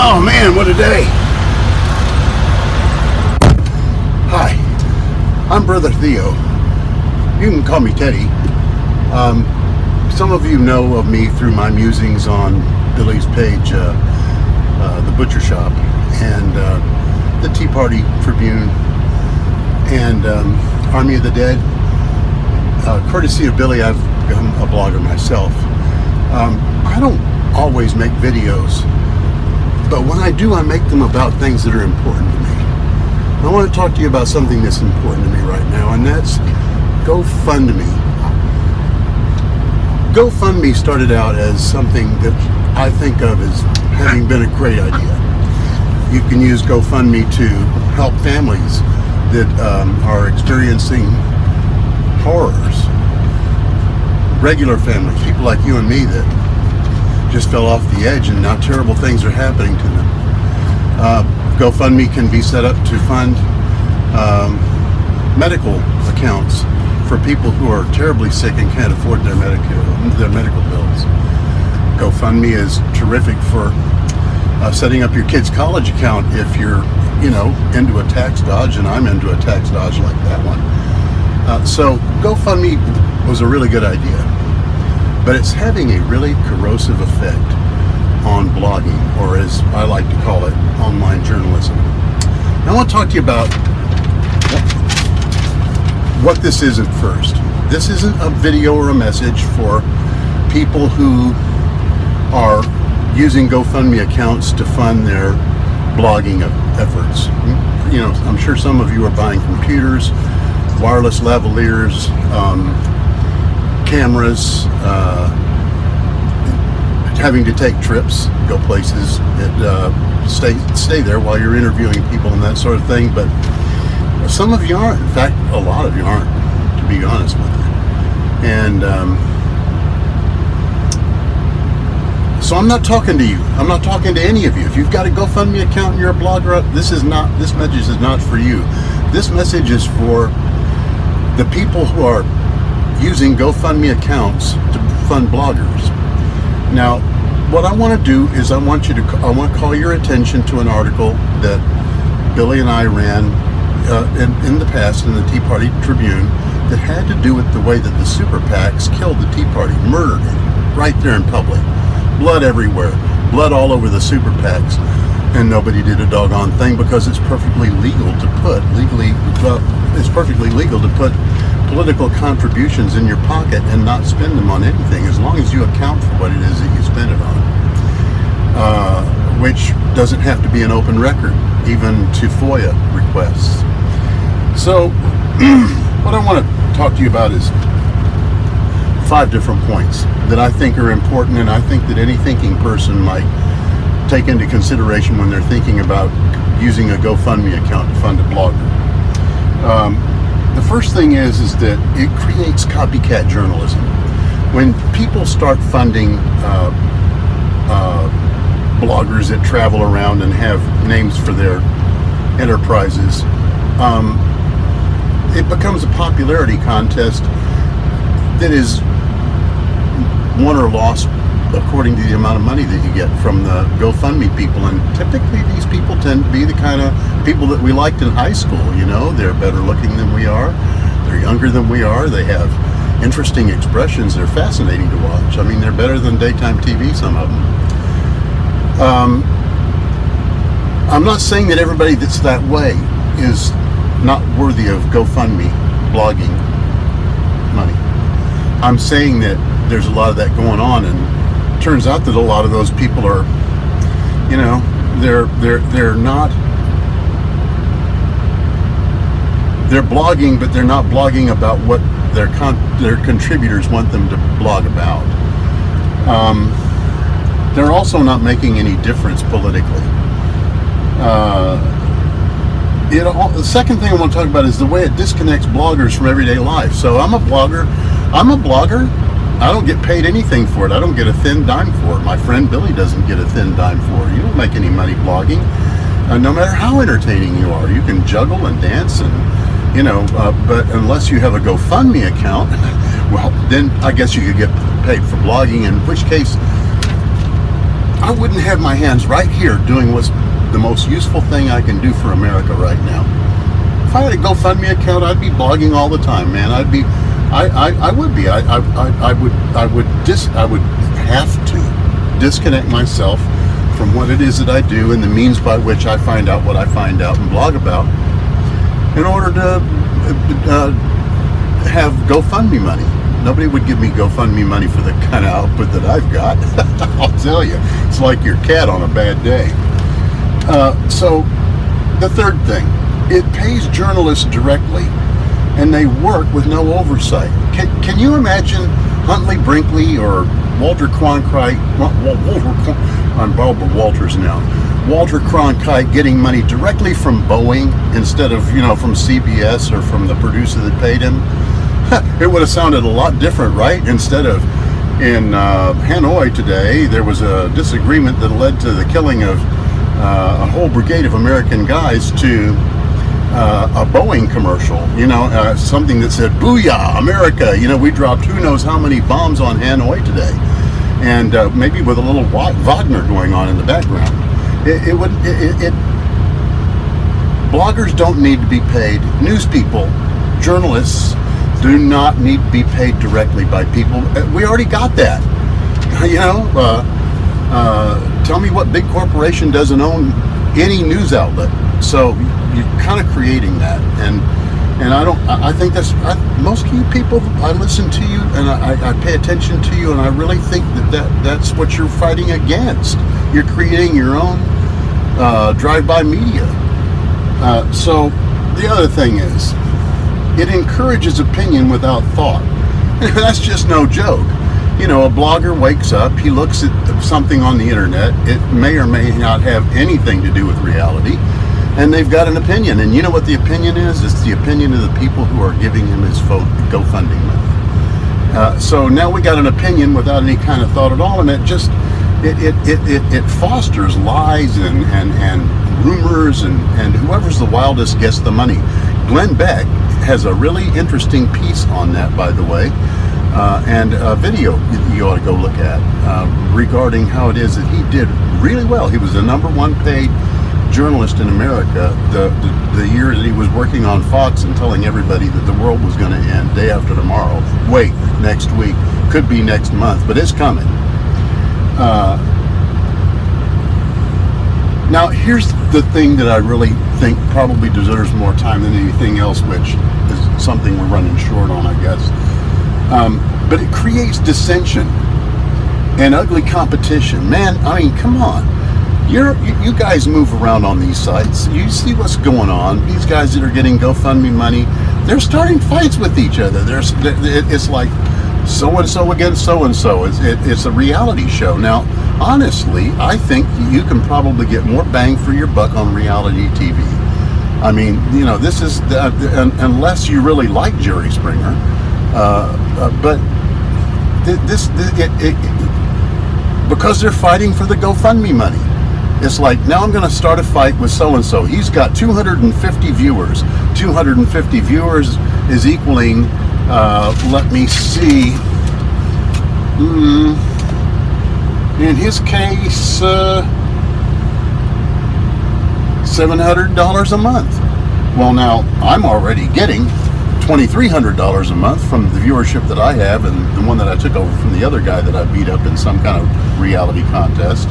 Oh man, what a day. Hi, I'm Brother Theo. You can call me Teddy. Some of you know of me through my musings on Billy's page, The Butcher Shop, and the Tea Party Tribune, and Army of the Dead. Courtesy of Billy, I've become a blogger myself. I don't always make videos, but when I do, I make them about things that are important to me. I want to talk to you about something that's important to me right now, and that's GoFundMe. GoFundMe started out as something that I think of as having been a great idea. You can use GoFundMe to help families that are experiencing horrors. Regular families, people like you and me that just fell off the edge and now terrible things are happening to them. GoFundMe can be set up to fund medical accounts for people who are terribly sick and can't afford their medical bills. GoFundMe is terrific for setting up your kid's college account if you're, into a tax dodge, and I'm into a tax dodge like that one. So GoFundMe was a really good idea, but it's having a really corrosive effect on blogging, or as I like to call it, online journalism. Now I want to talk to you about what this is at first. This isn't a video or a message for people who are using GoFundMe accounts to fund their blogging efforts. I'm sure some of you are buying computers, wireless lavaliers, cameras, having to take trips, go places, stay there while you're interviewing people and that sort of thing. But some of you aren't. In fact, a lot of you aren't, to be honest with you. And so I'm not talking to you. I'm not talking to any of you. If you've got a GoFundMe account and you're a blogger, this message is not for you. This message is for the people who are using GoFundMe accounts to fund bloggers. Now, what I want to do is I want to call your attention to an article that Billy and I ran in the past in the Tea Party Tribune that had to do with the way that the super PACs killed the Tea Party, murdered it right there in public. Blood everywhere, blood all over the super PACs, and nobody did a doggone thing because it's perfectly legal to put political contributions in your pocket and not spend them on anything, as long as you account for what it is that you spend it on, which doesn't have to be an open record, even to FOIA requests. So what I want to talk to you about is 5 different points that I think are important, and I think that any thinking person might take into consideration when they're thinking about using a GoFundMe account to fund a blogger. The first thing is that it creates copycat journalism. When people start funding bloggers that travel around and have names for their enterprises, it becomes a popularity contest that is won or lost according to the amount of money that you get from the GoFundMe people. And typically these people tend to be the kind of people that we liked in high school. They're better looking than we are, they're younger than we are, they have interesting expressions, they're fascinating to watch. I mean, they're better than daytime TV, some of them. I'm not saying that everybody that's that way is not worthy of GoFundMe blogging money. I'm saying that there's a lot of that going on, and it turns out that a lot of those people are, they're blogging, but they're not blogging about what their contributors want them to blog about. They're also not making any difference politically. The second thing I want to talk about is the way it disconnects bloggers from everyday life. So I'm a blogger. I don't get paid anything for it. I don't get a thin dime for it. My friend Billy doesn't get a thin dime for it. You don't make any money blogging, no matter how entertaining you are. You can juggle and dance, and but unless you have a GoFundMe account, well, then I guess you could get paid for blogging, in which case I wouldn't have my hands right here doing what's the most useful thing I can do for America right now. If I had a GoFundMe account, I'd be blogging all the time, man. I would have to disconnect myself from what it is that I do and the means by which I find out what I find out and blog about in order to have GoFundMe money. Nobody would give me GoFundMe money for the kind of output that I've got. I'll tell you, it's like your cat on a bad day. So the third thing, it pays journalists directly, and they work with no oversight. Can you imagine Huntley Brinkley or Walter Cronkite? I'm Barbara Walters now. Walter Cronkite getting money directly from Boeing instead of from CBS or from the producer that paid him. It would have sounded a lot different, right? Instead of in Hanoi today, there was a disagreement that led to the killing of a whole brigade of American guys to a Boeing commercial, something that said, "Booyah, America!" We dropped who knows how many bombs on Hanoi today, and maybe with a little Wagner going on in the background. Bloggers don't need to be paid. News people, journalists do not need to be paid directly by people. We already got that. Tell me what big corporation doesn't own any news outlet. So you're kind of creating that, and I think most of you people, I listen to you and I pay attention to you, and I really think that's what you're fighting against. You're creating your own drive-by media. So the other thing is, it encourages opinion without thought. That's just no joke. A blogger wakes up, he looks at something on the internet, it may or may not have anything to do with reality, and they've got an opinion. And you know what the opinion is? It's the opinion of the people who are giving him his GoFundMe money. So now we got an opinion without any kind of thought at all, and it fosters lies and rumors, and whoever's the wildest gets the money. Glenn Beck has a really interesting piece on that, by the way, and a video you ought to go look at regarding how it is that he did really well. He was the #1 paid journalist in America the year that he was working on Fox and telling everybody that the world was going to end day after tomorrow. Wait, next week, could be next month, but it's coming. Now, here's the thing that I really think probably deserves more time than anything else, which is something we're running short on, I guess. But it creates dissension and ugly competition. Man, I mean, come on. You guys move around on these sites. You see what's going on. These guys that are getting GoFundMe money, they're starting fights with each other. It's like so-and-so against so-and-so. It's a reality show. Now, honestly, I think you can probably get more bang for your buck on reality TV. I mean, this is, unless you really like Jerry Springer, but because they're fighting for the GoFundMe money. It's like, now I'm going to start a fight with so-and-so. He's got 250 viewers. 250 viewers is equaling, let me see, in his case, $700 a month. Well, now, I'm already getting $2,300 a month from the viewership that I have, and the one that I took over from the other guy that I beat up in some kind of reality contest.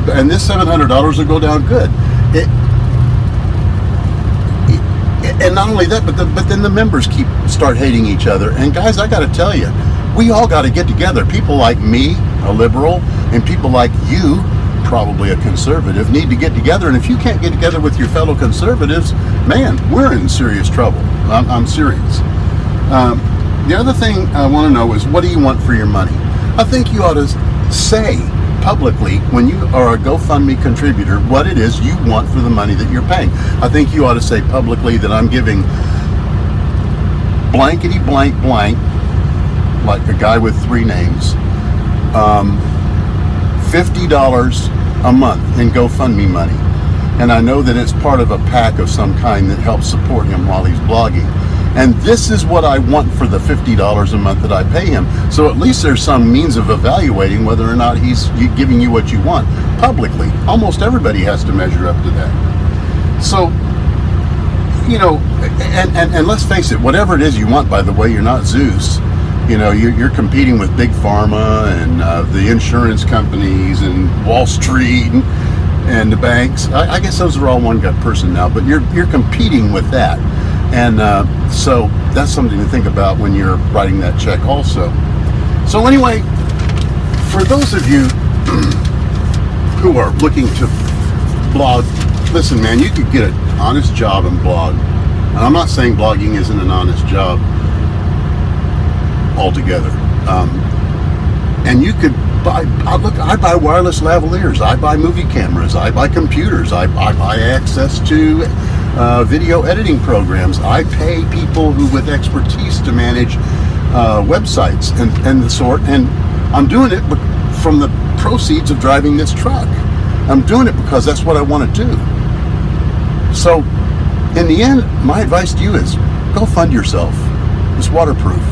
And this $700 will go down good. And not only that, but then the members start hating each other. And guys, I got to tell you, we all got to get together. People like me, a liberal, and people like you, probably a conservative, need to get together. And if you can't get together with your fellow conservatives, man, we're in serious trouble. I'm serious. The other thing I want to know is, what do you want for your money? I think you ought to say publicly, when you are a GoFundMe contributor, what it is you want for the money that you're paying. I think you ought to say publicly that I'm giving blankety blank blank, like a guy with 3 names, $50 a month in GoFundMe money. And I know that it's part of a PAC of some kind that helps support him while he's blogging. And this is what I want for the $50 a month that I pay him. So at least there's some means of evaluating whether or not he's giving you what you want publicly. Almost everybody has to measure up to that. So, you know, and let's face it, whatever it is you want, by the way, you're not Zeus. You know, you're competing with Big Pharma and the insurance companies and Wall Street and the banks. I guess those are all one gut person now, but you're competing with that. And so that's something to think about when you're writing that check also. So anyway, for those of you who are looking to blog, listen, man, you could get an honest job and blog. And I'm not saying blogging isn't an honest job altogether. And you could buy, I buy wireless lavaliers, I buy movie cameras, I buy computers, I buy access to video editing programs. I pay people who with expertise to manage websites and the sort, and I'm doing it from the proceeds of driving this truck. I'm doing it because that's what I want to do. So in the end, my advice to you is go fund yourself. It's waterproof.